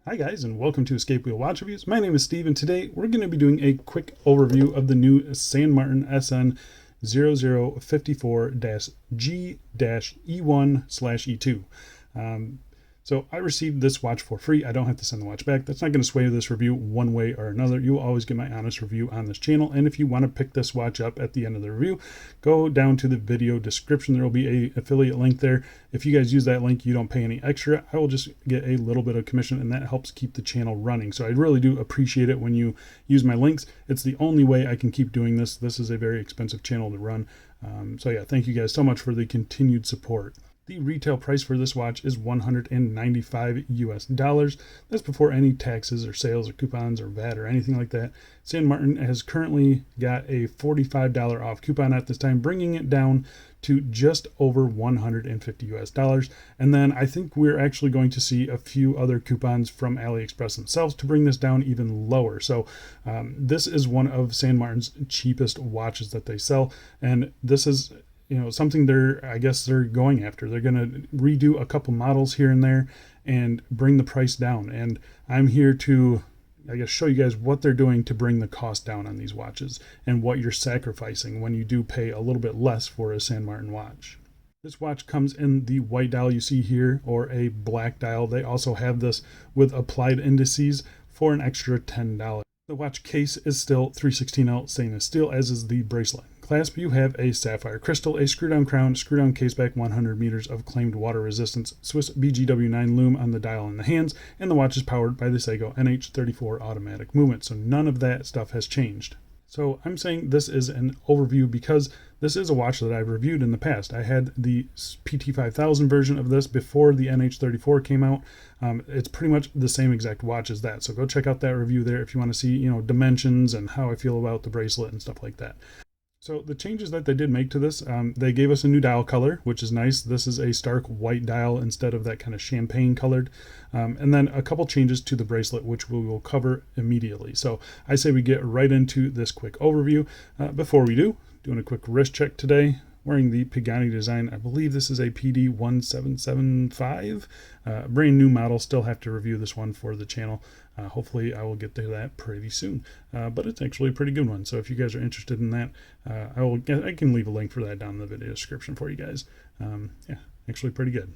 Hi guys, and welcome to Escape Wheel Watch Reviews. My name is Steve, and today we're going to be doing a quick overview of the new San Martin SN0054-G-E1/E2. So I received this watch for free. I don't have to send the watch back. That's not going to sway this review one way or another. You will always get my honest review on this channel. And if you want to pick this watch up at the end of the review, go down to the video description. There will be an affiliate link there. If you guys use that link, you don't pay any extra. I will just get a little bit of commission, and that helps keep the channel running. So I really do appreciate it when you use my links. It's the only way I can keep doing this. This is a very expensive channel to run. So yeah, thank you guys so much for the continued support. The retail price for this watch is $195 US. That's before any taxes or sales or coupons or VAT or anything like that. San Martin has currently got a $45 off coupon at this time, bringing it down to just over $150 US. And then I think we're actually going to see a few other coupons from AliExpress themselves to bring this down even lower. So this is one of San Martin's cheapest watches that they sell, and this is something I guess they're going after. They're going to redo a couple models here and there and bring the price down. And I'm here to, I guess, show you guys what they're doing to bring the cost down on these watches and what you're sacrificing when you do pay a little bit less for a San Martin watch. This watch comes in the white dial you see here, or a black dial. They also have this with applied indices for an extra $10. The watch case is still 316L stainless steel, as is the bracelet. Clasp, you have a sapphire crystal, a screw-down crown, screw-down caseback, 100 meters of claimed water resistance, Swiss BGW9 lume on the dial and the hands, and the watch is powered by the Seiko NH34 automatic movement, so none of that stuff has changed. So I'm saying this is an overview because this is a watch that I've reviewed in the past. I had the PT5000 version of this before the NH34 came out. It's pretty much the same exact watch as that, so go check out that review there if you want to see, dimensions and how I feel about the bracelet and stuff like that. So the changes that they did make to this, they gave us a new dial color, which is nice. This is a stark white dial instead of that kind of champagne colored. And then a couple changes to the bracelet, which we will cover immediately. So I say we get right into this quick overview. Before we do, doing a quick wrist check today. Wearing the Pagani design. I believe this is a PD1775. Brand new model. Still have to review this one for the channel. Hopefully I will get to that pretty soon. But it's actually a pretty good one. So if you guys are interested in that, I can leave a link for that down in the video description for you guys. Yeah, actually pretty good.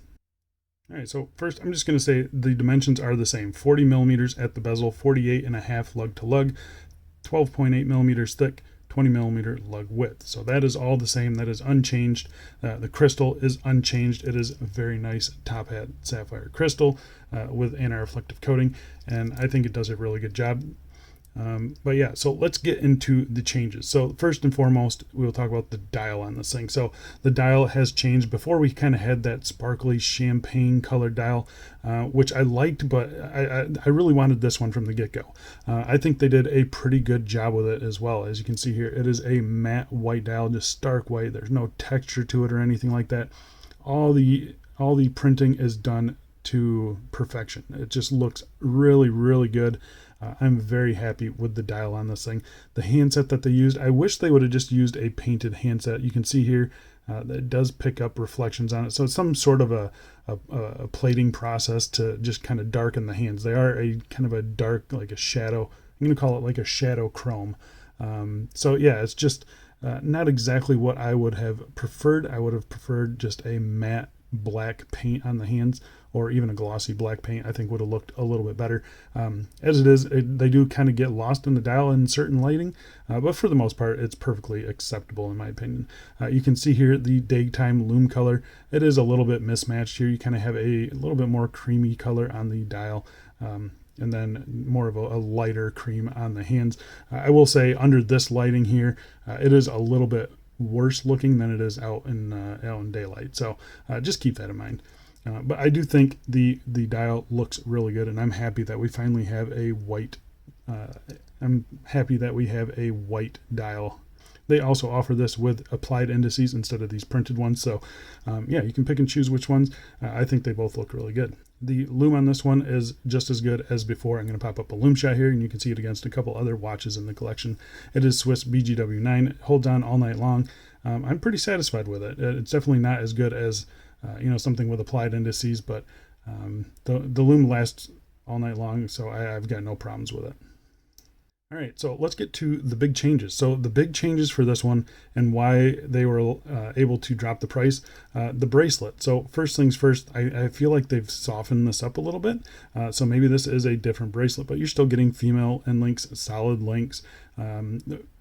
All right, so first I'm just going to say the dimensions are the same. 40 millimeters at the bezel, 48.5 lug to lug, 12.8 millimeters thick, 20 millimeter lug width. So that is all the same. That is unchanged. The crystal is unchanged. It is a very nice top hat sapphire crystal with anti-reflective coating, and I think it does a really good job. But yeah, so let's get into the changes. So first and foremost, we will talk about the dial on this thing. So the dial has changed. Before we kind of had that sparkly champagne colored dial, which I liked, but I really wanted this one from the get-go. I think they did a pretty good job with it as well. As you can see here, it is a matte white dial, just stark white. There's no texture to it or anything like that. All the printing is done to perfection. It just looks really, really good. I'm very happy with the dial on this thing. The handset that they used, I wish they would have just used a painted handset. You can see here that it does pick up reflections on it. So it's some sort of a plating process to just kind of darken the hands. They are a kind of a dark, like a shadow. I'm going to call it like a shadow chrome. So yeah, it's just not exactly what I would have preferred. I would have preferred just a matte black paint on the hands, or even a glossy black paint. I think would have looked a little bit better. As it is, they do kind of get lost in the dial in certain lighting, but for the most part, it's perfectly acceptable in my opinion. You can see here the daytime lume color. It is a little bit mismatched here. You kind of have a little bit more creamy color on the dial, and then more of a lighter cream on the hands. I will say under this lighting here, it is a little bit worse looking than it is out in daylight. So just keep that in mind. But I do think the dial looks really good, and I'm happy that we finally have a white. I'm happy that we have a white dial. They also offer this with applied indices instead of these printed ones. So yeah, you can pick and choose which ones. I think they both look really good. The lume on this one is just as good as before. I'm going to pop up a lume shot here, and you can see it against a couple other watches in the collection. It is Swiss BGW9. It holds on all night long. I'm pretty satisfied with it. It's definitely not as good as something with applied indices, but the lume lasts all night long. So I've got no problems with it. All right, so let's get to the big changes. So the big changes for this one and why they were able to drop the price, the bracelet. So first things first, I feel like they've softened this up a little bit. So maybe this is a different bracelet, but you're still getting female end links, solid links,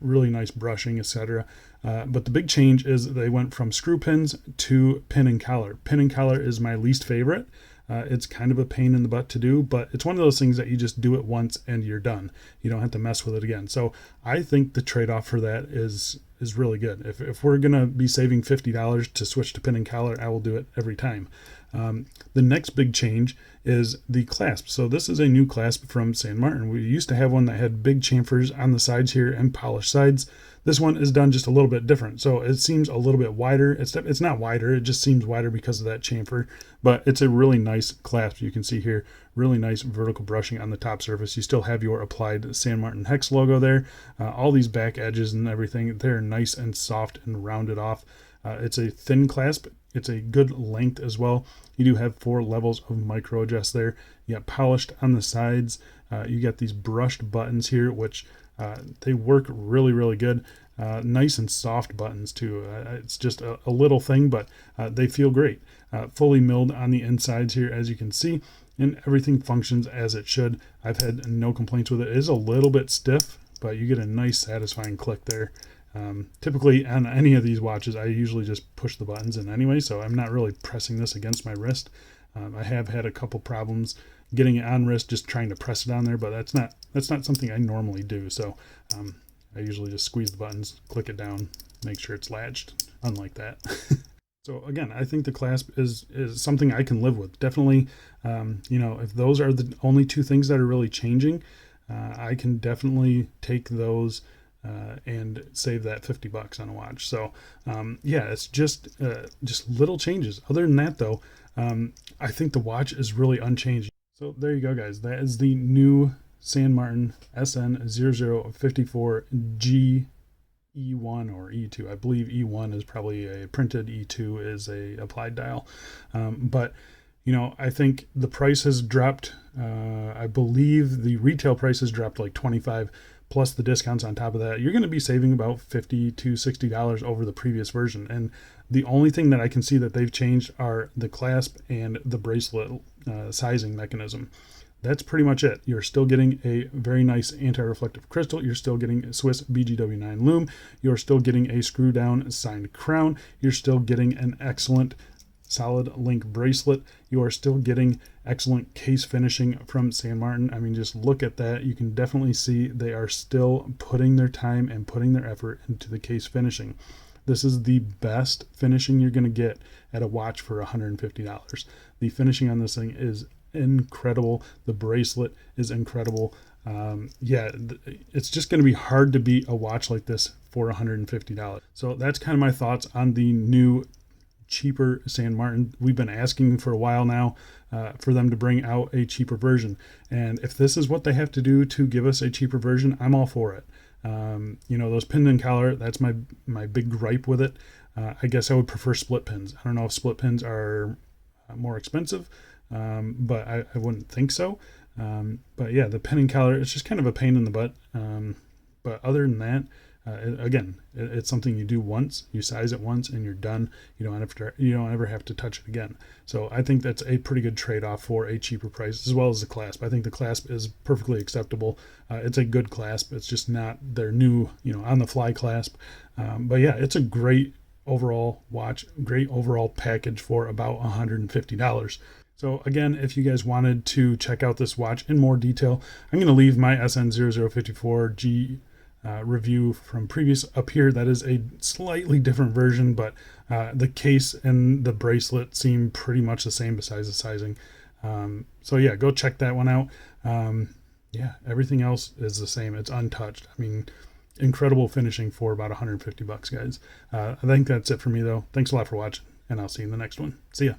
really nice brushing, etc. But the big change is they went from screw pins to pin and collar. Pin and collar is my least favorite. It's kind of a pain in the butt to do, but it's one of those things that you just do it once and you're done. You don't have to mess with it again. So I think the trade-off for that is really good. If we're going to be saving $50 to switch to pin and collar, I will do it every time. The next big change is the clasp. So this is a new clasp from San Martin. We used to have one that had big chamfers on the sides here and polished sides. This one is done just a little bit different. So it seems a little bit wider. It's not wider. It just seems wider because of that chamfer, but it's a really nice clasp. You can see here, really nice vertical brushing on the top surface. You still have your applied San Martin hex logo there. All these back edges and everything, they're nice and soft and rounded off. It's a thin clasp. It's a good length as well. You do have 4 levels of micro adjust there. You got polished on the sides. You got these brushed buttons here, which they work really, really good. Nice and soft buttons too. It's just a little thing, but they feel great. Fully milled on the insides here, as you can see, and everything functions as it should. I've had no complaints with it. It is a little bit stiff, but you get a nice satisfying click there. Typically on any of these watches, I usually just push the buttons in anyway, so I'm not really pressing this against my wrist. I have had a couple problems getting it on wrist, just trying to press it on there, but that's not something I normally do. So I usually just squeeze the buttons, click it down, make sure it's latched, unlike that. So again, I think the clasp is something I can live with. Definitely, if those are the only 2 things that are really changing, I can definitely take those and save that $50 on a watch. So yeah, it's just little changes. Other than that though, I think the watch is really unchanged. So there you go, guys. That is the new San Martin SN0054 G E1 or E2. I believe E1 is probably a printed, E2 is a applied dial. But I think the price has dropped. I believe the retail price has dropped like 25 plus the discounts on top of that. You're going to be saving about $50 to $60 over the previous version. And the only thing that I can see that they've changed are the clasp and the bracelet sizing mechanism. That's pretty much it. You're still getting a very nice anti-reflective crystal. You're still getting a Swiss BGW9 lume. You're still getting a screw down signed crown. You're still getting an excellent solid link bracelet. You are still getting excellent case finishing from San Martin. I mean, just look at that. You can definitely see they are still putting their time and putting their effort into the case finishing. This is the best finishing you're going to get at a watch for $150. The finishing on this thing is incredible. The bracelet is incredible. Yeah, it's just going to be hard to beat a watch like this for $150. So that's kind of my thoughts on the new cheaper San Martin. We've been asking for a while now for them to bring out a cheaper version, and if this is what they have to do to give us a cheaper version, I'm all for it. Those pin and collar, that's my big gripe with it. I guess I would prefer split pins. I don't know if split pins are more expensive, but I wouldn't think so. But yeah, the pin and collar, it's just kind of a pain in the butt. But other than that, it's something you do once, you size it once, and you're done. You don't ever have to touch it again. So I think that's a pretty good trade-off for a cheaper price, as well as the clasp. I think the clasp is perfectly acceptable. It's a good clasp. It's just not their new, on-the-fly clasp. But yeah, it's a great overall watch, great overall package for about $150. So again, if you guys wanted to check out this watch in more detail, I'm going to leave my SN0054G review from previous up here. That is a slightly different version, but the case and the bracelet seem pretty much the same besides the sizing. So yeah, go check that one out. Yeah, everything else is the same. It's untouched. I mean, incredible finishing for about $150, guys. I think that's it for me though. Thanks a lot for watching, and I'll see you in the next one. See ya.